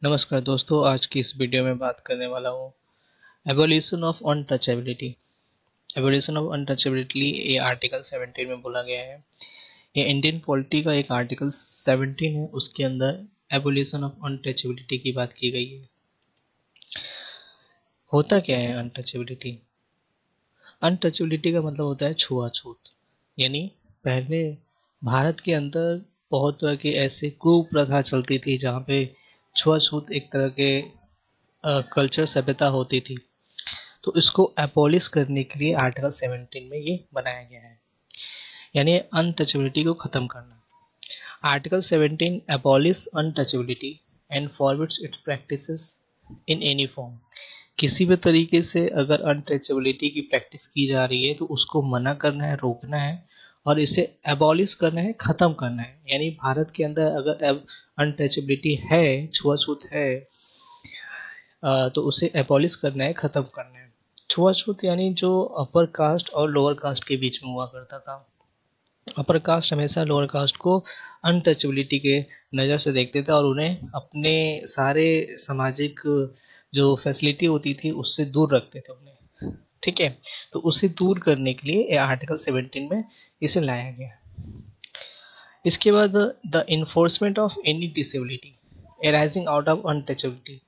नमस्कार दोस्तों, आज की इस वीडियो में बात करने वाला हूँ abolition of untouchability. Abolition of untouchability ये आर्टिकल 17 में बोला गया है। ये इंडियन पॉलिटी का एक आर्टिकल 17 है, उसके अंदर एबोलिशन ऑफ अनटचेबिलिटी की बात की गई है। होता क्या है अनटचेबिलिटी? अनटचेबिलिटी का मतलब होता है छुआछूत। यानी पहले भारत के अंदर बहुत तरह के ऐसे कुप्रथा चलती थी जहाँ पे छुआछूत एक तरह के कल्चर सभ्यता होती थी। तो इसको एबॉलिश करने के लिए आर्टिकल 17 में ये बनाया गया है, यानी अनटचेबिलिटी को खत्म करना। Article 17 abolish untouchability and forbids it's practices in any form. किसी भी तरीके से अगर अनटचेबिलिटी की प्रैक्टिस की जा रही है तो उसको मना करना है, रोकना है और इसे एबॉलिश करना है, खत्म करना है। यानी भारत के अंदर अगर अनटचेबिलिटी है, छुआछूत है, तो उसे एबॉलिश करना है, खत्म करना है। छुआछूत यानी जो अपर कास्ट और लोअर कास्ट के बीच में हुआ करता था। अपर कास्ट हमेशा लोअर कास्ट को अनटचेबिलिटी के नज़र से देखते थे और उन्हें अपने सारे सामाजिक जो फैसिलिटी होती थी उससे दूर रखते थे उन्हें। ठीक है, तो उसे दूर करने के लिए आर्टिकल 17 में इसे लाया गया। इसके बाद the enforcement of any disability arising out of untouchability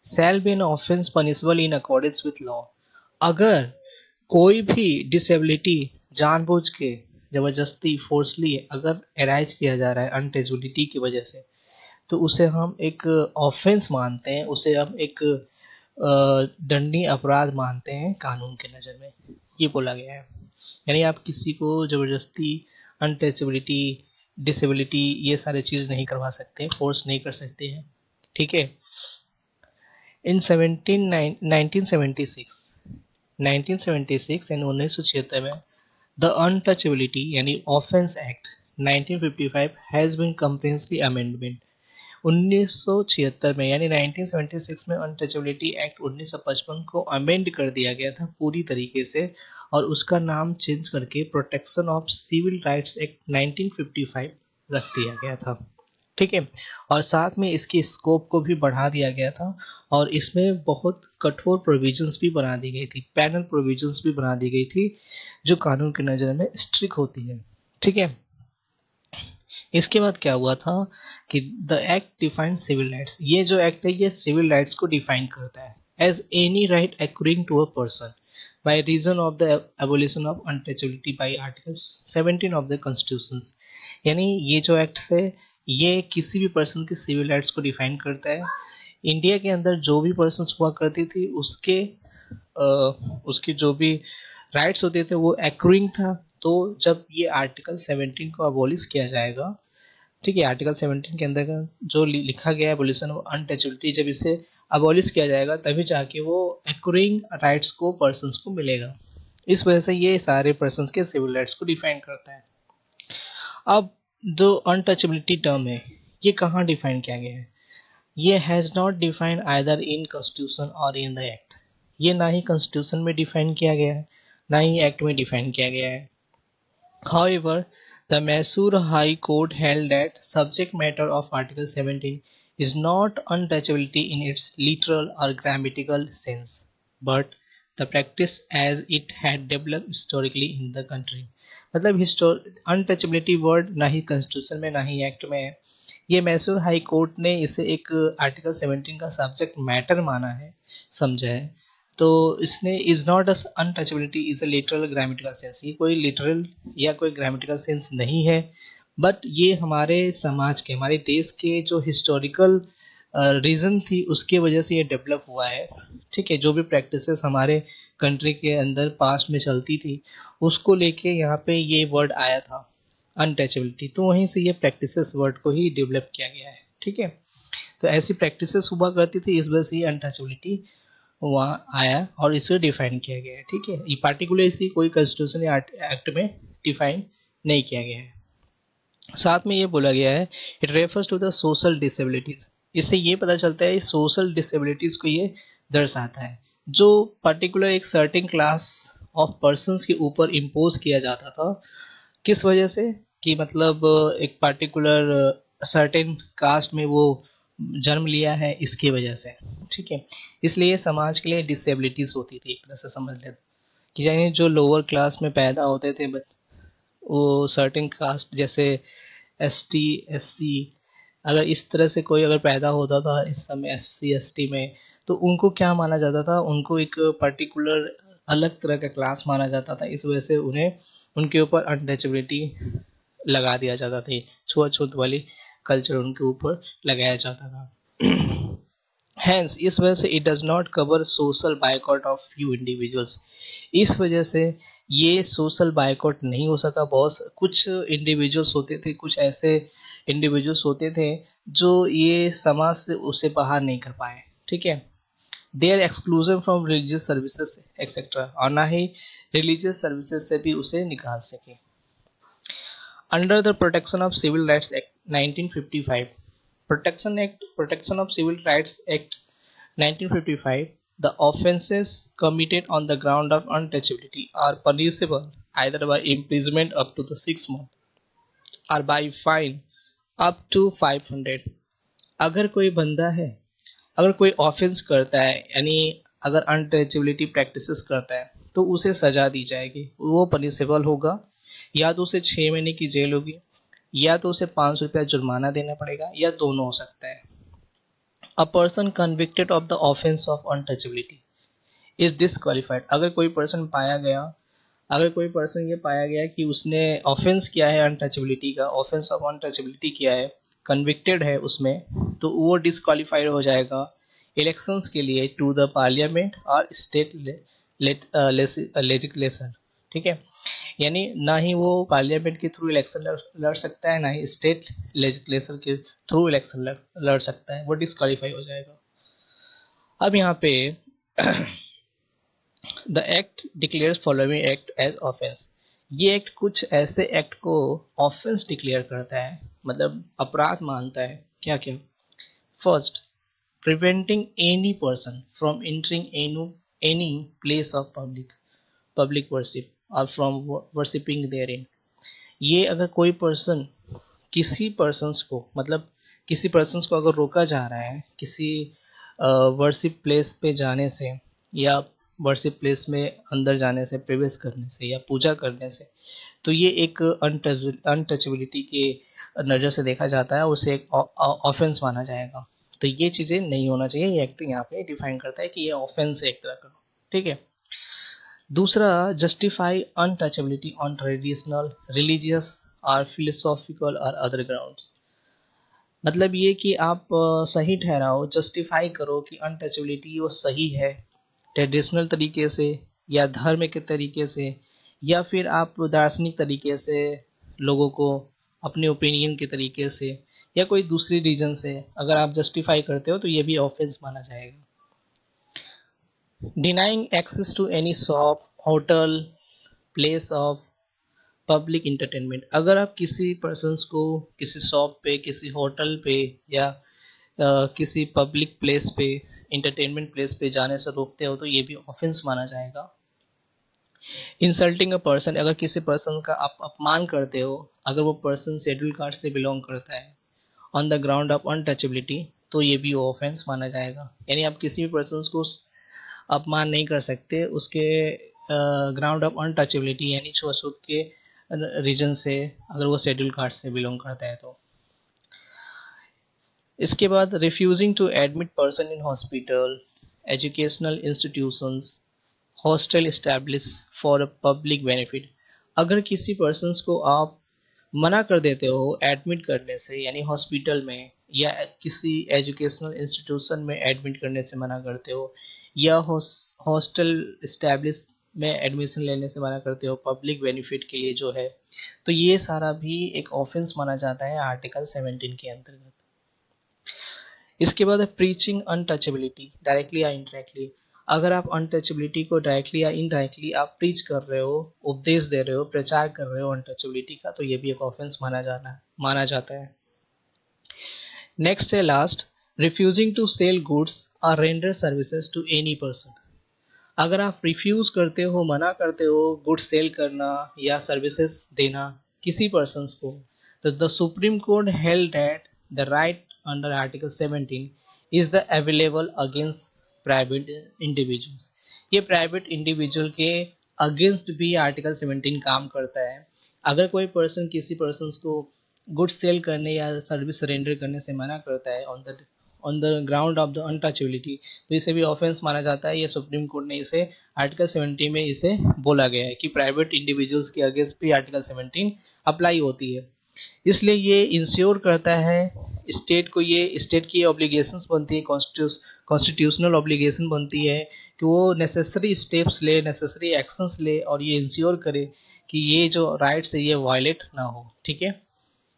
shall be an offence punishable in accordance with law। अगर कोई भी डिसेबिलिटी जानबूझ के, जबरदस्ती, फोर्सली अगर एराइज किया जा रहा है अनटचेबिलिटी की वजह से, तो उसे हम एक ऑफेंस मानते हैं, उसे हम एक दंडनीय अपराध मानते हैं कानून के नज़र में। ये बोला गया है। यानी आप किसी को ज़बरदस्ती अनटचेबिलिटी, डिसेबिलिटी ये सारे चीज़ नहीं करवा सकते, फोर्स नहीं कर सकते हैं। ठीक है। इन 1976 यानी 1976 में द अनटचेबिलिटी यानी offence act 1955 has been comprehensively amendment. 1976 में यानी 1976 में अनटचेबिलिटी एक्ट 1955 को अमेंड कर दिया गया था पूरी तरीके से, और उसका नाम चेंज करके protection of civil rights act 1955 रख दिया गया था। ठीक है, और साथ में इसकी स्कोप को भी बढ़ा दिया गया था और इसमें बहुत कठोर प्रोविजंस भी बना दी गई थी, पैनल प्रोविजंस भी बना दी गई थी जो कानून की नज़र में स्ट्रिक्ट होती है। ठीक है, इसके बाद क्या हुआ था कि the act define civil rights. ये जो एक्ट है ये सिविल राइट्स को डिफाइन करता है as any right accruing to a person by reason of the abolition of untouchability by article 17 of the constitution. यानी ये जो एक्ट है ये किसी भी पर्सन की सिविल राइट्स को डिफाइन करता है। इंडिया के अंदर जो भी पर्सन हुआ करती थी उसके जो भी राइट्स होते थे वो एक्रूइंग था। तो जब ये आर्टिकल 17 को अबॉलिश किया जाएगा, ठीक है, आर्टिकल 17 के अंदर का जो लिखा गया है एबोलिशन ऑफ अनटचेबिलिटी, जब इसे अबॉलिश किया जाएगा तभी जाके वो एक्रूइंग राइट्स को पर्सन्स को मिलेगा। इस वजह से ये सारे पर्सन्स के सिविल राइट्स को डिफाइन करता है। अब जो अनटचेबिलिटी टर्म है ये कहाँ डिफाइन किया गया है? ये has not defined either in constitution और इन द एक्ट। ये ना ही कॉन्स्टिट्यूशन में डिफाइन किया गया है ना ही एक्ट में डिफाइन किया गया है। However, the Mysore High Court held that subject matter of Article 17 is not untouchability in its literal or grammatical sense, but the practice as it had developed historically in the country। मतलब untouchability word ना ही constitution में ना ही act में है। ये Mysore high court ने इसे एक आर्टिकल 17 का सब्जेक्ट मैटर माना है, समझा है। तो इसने is not untouchability is a literal grammatical sense, ये कोई लिटरल या कोई ग्रामेटिकल सेंस नहीं है, बट ये हमारे समाज के, हमारे देश के जो हिस्टोरिकल रीजन थी उसके वजह से ये डेवलप हुआ है। ठीक है, जो भी प्रैक्टिसेस हमारे कंट्री के अंदर पास्ट में चलती थी उसको लेके यहाँ पे ये वर्ड आया था अनटचेबिलिटी, तो वहीं से ये प्रैक्टिसेस वर्ड को ही डेवलप किया गया है। ठीक है, तो ऐसी प्रैक्टिसेस हुआ करती थी, इस वजह से ये अनटचेबिलिटी वहाँ आया और इसे डिफाइन किया गया है। ठीक है, ये पार्टिकुलर इसी कोई कॉन्स्टिट्यूशन या एक्ट में डिफाइन नहीं किया गया है। साथ में ये बोला गया है it refers to the social disabilities. इससे ये पता चलता है सोशल डिसेबिलिटीज को ये दर्शाता है जो पर्टिकुलर एक सर्टेन क्लास ऑफ पर्संस के ऊपर इम्पोज किया जाता था। किस वजह से कि मतलब एक पर्टिकुलर सर्टेन कास्ट में वो जन्म लिया है इसकी वजह से, ठीक है। इसलिए समाज के लिए डिसेबिलिटीज होती थी, एक तरह से समझ लेते कि यानी जो लोअर क्लास में पैदा होते थे वो सर्टेन कास्ट जैसे एसटी एससी, अगर इस तरह से कोई अगर पैदा होता था इस समय एससी एसटी में, तो उनको क्या माना जाता था, उनको एक पर्टिकुलर अलग तरह का क्लास माना जाता था। इस वजह से उन्हें उनके ऊपर अनटचेबिलिटी लगा दिया जाता था, छुआछूत वाली कल्चर उनके ऊपर लगाया जाता था। Hence, इस वजह से it does not cover social boycott of few individuals. इस वजह से ये सोशल बायकॉट नहीं हो सका। बहुत कुछ इंडिविजुअल्स होते थे, कुछ ऐसे इंडिविजुअल्स होते थे जो ये समाज से उसे बाहर नहीं कर पाए, ठीक है। They are exclusive from religious services etcetera, और ना ही रिलीजियस सर्विसेज से भी उसे निकाल सके। Under the protection of civil rights act 1955, Protection of Civil Rights Act 1955, the offences committed on the ground of untouchability are punishable either by imprisonment up to the 6 months or by fine up to 500। अगर कोई बंदा है, अगर कोई offence करता है, यानी अगर अनटचेबिलिटी प्रैक्टिसेस करता है, तो उसे सजा दी जाएगी, वो पनिशेबल होगा। या तो उसे 6 महीने की जेल होगी, या तो उसे 500 रुपया जुर्माना देना पड़ेगा, या दोनों हो सकता है। A person convicted of the offence of untouchability is disqualified. अगर कोई पर्सन पाया गया, अगर कोई पर्सन ये पाया गया कि उसने ऑफेंस किया है अनटचेबिलिटी का, ऑफेंस ऑफ अनटचेबिलिटी किया है, कन्विक्टेड है उसमें, तो वो डिसक्वालीफाइड हो जाएगा इलेक्शंस के लिए टू द पार्लियामेंट और स्टेट लेजिस्लेशन, ठीक है। यानी ना ही वो पार्लियामेंट के थ्रू इलेक्शन लड़ सकता है, ना ही स्टेट लेजिस्लेशन के थ्रू इलेक्शन लड़ सकता है, वो डिसक्वालीफाई हो जाएगा। अब यहाँ पे the act declares following act as offence. ये एक्ट कुछ ऐसे एक्ट को ऑफेंस डिक्लेयर करता है, मतलब अपराध मानता है। क्या क्या? First, preventing any person from entering any place of public worship और फ्रॉम वर्शिपिंग देयर इन। ये अगर कोई पर्सन किसी पर्सन्स को, मतलब किसी पर्सन्स को अगर रोका जा रहा है किसी वर्शिप प्लेस पे जाने से, या वर्शिप प्लेस में अंदर जाने से, प्रवेश करने से, या पूजा करने से, तो ये एक अनटचेबिलिटी के नज़र से देखा जाता है, उसे एक ऑफेंस माना जाएगा। तो ये चीज़ें नहीं होना चाहिए। ये एक्ट यहाँ पे डिफाइन करता है कि ये ऑफेंस है एक तरह का, ठीक है। दूसरा, justify untouchability on traditional, religious और फिलोसॉफिकल और अदर ग्राउंड्स। मतलब ये कि आप सही ठहराओ, जस्टिफाई करो कि अनटचेबिलिटी वो सही है ट्रेडिशनल तरीके से, या धर्म के तरीके से, या फिर आप दार्शनिक तरीके से लोगों को अपने ओपिनियन के तरीके से, या कोई दूसरी रीजन से अगर आप जस्टिफाई करते हो तो ये भी ऑफेंस माना जाएगा। Denying access to any shop, hotel, place of public entertainment. अगर आप किसी पर्सन्स को किसी शॉप पे, किसी होटल पे, या किसी पब्लिक प्लेस पे, इंटरटेनमेंट प्लेस पे जाने से रोकते हो तो ये भी ऑफेंस माना जाएगा। इंसल्टिंग अ पर्सन, अगर किसी पर्सन का आप अपमान करते हो, अगर वो पर्सन शेड्यूल कास्ट से बिलोंग करता है, on the ground of untouchability, तो ये भी ऑफेंस माना जाएगा। यानी आप किसी भी पर्सन को अपमान नहीं कर सकते उसके ग्राउंड ऑफ अनटचेबिलिटी, यानी छुआछूत के रीजन से, अगर वो शेड्यूल कास्ट से बिलोंग करता है तो। इसके बाद, refusing to admit person in hospital, educational institutions, hostel establish for public benefit. अगर किसी पर्सन्स को आप मना कर देते हो एडमिट करने से, यानी हॉस्पिटल में या किसी एजुकेशनल इंस्टीट्यूशन में एडमिट करने से मना करते हो, या हॉस्टल इस्टेब्लिश में एडमिशन लेने से मना करते हो पब्लिक बेनिफिट के लिए जो है, तो ये सारा भी एक ऑफेंस माना जाता है आर्टिकल 17 के अंतर्गत। इसके बाद है प्रीचिंग अनटचेबिलिटी डायरेक्टली या इनडायरेक्टली। अगर आप अनटचेबिलिटी को डायरेक्टली या इनडायरेक्टली आप प्रीच कर रहे हो, उपदेश दे रहे हो, प्रचार कर रहे हो अनटचेबिलिटी का, तो ये भी एक ऑफेंस माना जाता है। नेक्स्ट है last, refusing to sell goods और render services to any person. अगर आप रिफ्यूज करते हो, मना करते हो गुड्स सेल करना या सर्विसेज देना किसी पर्सन को, तो the supreme court held that the right under Article 17 is the available against private individuals. ये प्राइवेट इंडिविजुअल के अगेंस्ट भी आर्टिकल 17 काम करता है। अगर कोई पर्सन किसी पर्सन को गुड्स सेल करने या सर्विस सरेंडर करने से मना करता है on the ground of the untouchability, तो इसे भी ऑफेंस माना जाता है। ये सुप्रीम कोर्ट ने इसे आर्टिकल 17 में इसे बोला गया है कि प्राइवेट इंडिविजुअल्स के अगेंस्ट भी आर्टिकल 17 अप्लाई होती है। इसलिए ये इंश्योर करता है स्टेट को, ये स्टेट की ऑब्लिगेशंस बनती है, कॉन्स्टिट्यूशनल ऑब्लिगेशन बनती है कि वो नेसेसरी स्टेप्स ले, नेसेसरी एक्शंस ले और ये इंश्योर करे कि ये जो राइट्स है ये वायलेट ना हो। ठीक है,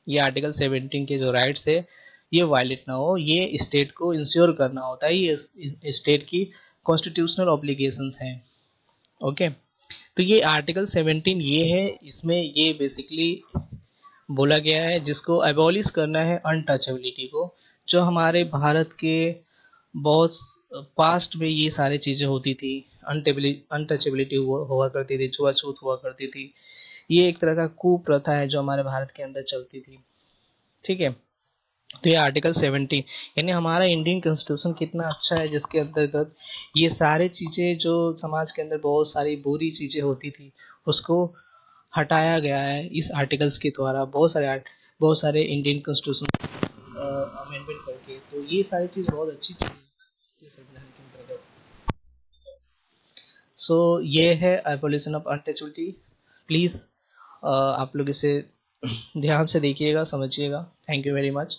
ये आर्टिकल 17 के जो राइट्स है ये वायलेट ना हो, ये स्टेट को इंश्योर करना होता है, ये स्टेट की कॉन्स्टिट्यूशनल ऑब्लिगेशंस हैं। ओके, तो ये आर्टिकल 17 ये है, इसमें ये बेसिकली बोला गया है जिसको अबॉलिश करना है अनटचेबिलिटी को। जो हमारे भारत के बहुत पास्ट में ये सारी चीज़ें होती थी, अनटचेबिलिटी हुआ करती थी, छुआछूत हुआ करती थी, ये एक तरह का कुप्रथा है जो हमारे भारत के अंदर चलती थी। ठीक है, तो ये आर्टिकल 17 यानी हमारा इंडियन कॉन्स्टिट्यूशन कितना अच्छा है जिसके अंतर्गत ये सारी चीज़ें जो समाज के अंदर बहुत सारी बुरी चीज़ें होती थी उसको हटाया गया है इस आर्टिकल्स के द्वारा। बहुत सारे इंडियन कॉन्स्टिट्यूशन अमेंडमेंट करके, तो ये सारी चीज़ बहुत अच्छी चीज़ है संविधान के अंतर्गत। सो ये है एबोलिशन ऑफ अनटचेबिलिटी। प्लीज़ आप लोग इसे ध्यान से देखिएगा, समझिएगा। Thank you very much.